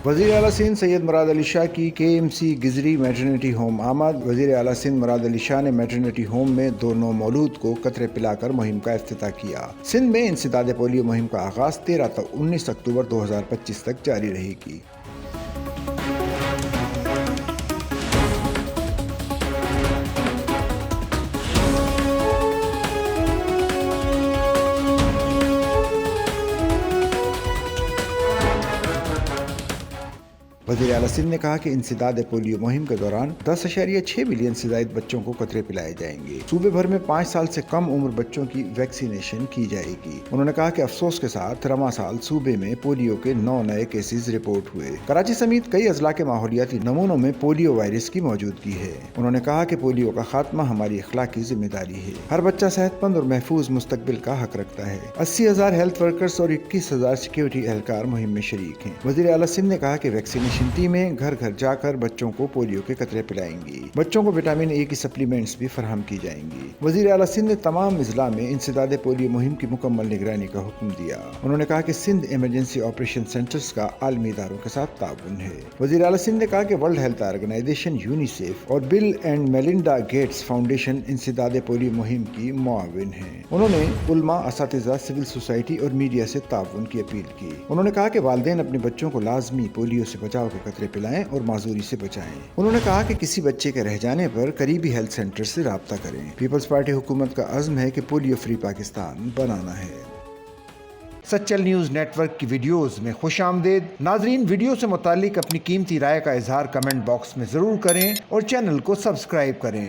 وزیر اعلیٰ سندھ سید مراد علی شاہ کی KMC گزری میٹرنٹی ہوم آمد۔ وزیر اعلیٰ سندھ مراد علی شاہ نے میٹرنٹی ہوم میں 2 نو مولود کو قطرے پلا کر مہم کا افتتاح کیا۔ سندھ میں انسداد پولیو مہم کا آغاز 13 تا 19 اکتوبر 2025 تک جاری رہے گی۔ وزیر اعلیٰ سندھ نے کہا کہ انسداد پولیو مہم کے دوران 10.6 ملین سے زائد بچوں کو قطرے پلائے جائیں گے۔ صوبے بھر میں 5 سال سے کم عمر بچوں کی ویکسینیشن کی جائے گی۔ انہوں نے کہا کہ افسوس کے ساتھ رواں سال صوبے میں پولیو کے 9 نئے کیسز رپورٹ ہوئے۔ کراچی سمیت کئی اضلاع کے ماحولیاتی نمونوں میں پولیو وائرس کی موجودگی ہے۔ انہوں نے کہا کہ پولیو کا خاتمہ ہماری اخلاقی ذمہ داری ہے۔ ہر بچہ صحت مند اور محفوظ مستقبل کا حق رکھتا ہے۔ 80,000 ہیلتھ ورکرز اور 21,000 سیکیورٹی اہلکار مہم میں شریک ہیں۔ وزیر اعلیٰ سندھ نے کہا کہ ویکسینیشن ٹیمیں گھر گھر جا کر بچوں کو پولیو کے قطرے پلائیں گی۔ بچوں کو وٹامن اے کی سپلیمنٹس بھی فراہم کی جائیں گی۔ وزیر اعلیٰ سندھ نے تمام اضلاع میں انسداد پولیو مہم کی مکمل نگرانی کا حکم دیا۔ انہوں نے کہا کہ سندھ ایمرجنسی آپریشن سینٹرز کا عالمی اداروں کے ساتھ تعاون ہے۔ وزیر اعلیٰ سندھ نے کہا کہ ورلڈ ہیلتھ آرگنائزیشن یونیسیف اور بل اینڈ میلنڈا گیٹس فاؤنڈیشن انسداد پولیو مہم کی معاون ہیں۔ انہوں نے علماء، اساتذہ، سول سوسائٹی اور میڈیا سے تعاون کی اپیل کی۔ انہوں نے کہا کہ والدین اپنے بچوں کو لازمی پولیو سے بچاؤ کے قطرے پلائیں اور معذوری سے بچائیں۔ انہوں نے کہا کہ کسی بچے کے رہ جانے پر قریبی ہیلتھ سینٹر سے رابطہ کریں۔ پیپلز پارٹی حکومت کا عزم ہے کہ پولیو فری پاکستان بنانا ہے۔ سچل نیوز نیٹ ورک کی ویڈیوز میں خوش آمدید۔ ناظرین، ویڈیو سے متعلق اپنی قیمتی رائے کا اظہار کمنٹ باکس میں ضرور کریں اور چینل کو سبسکرائب کریں۔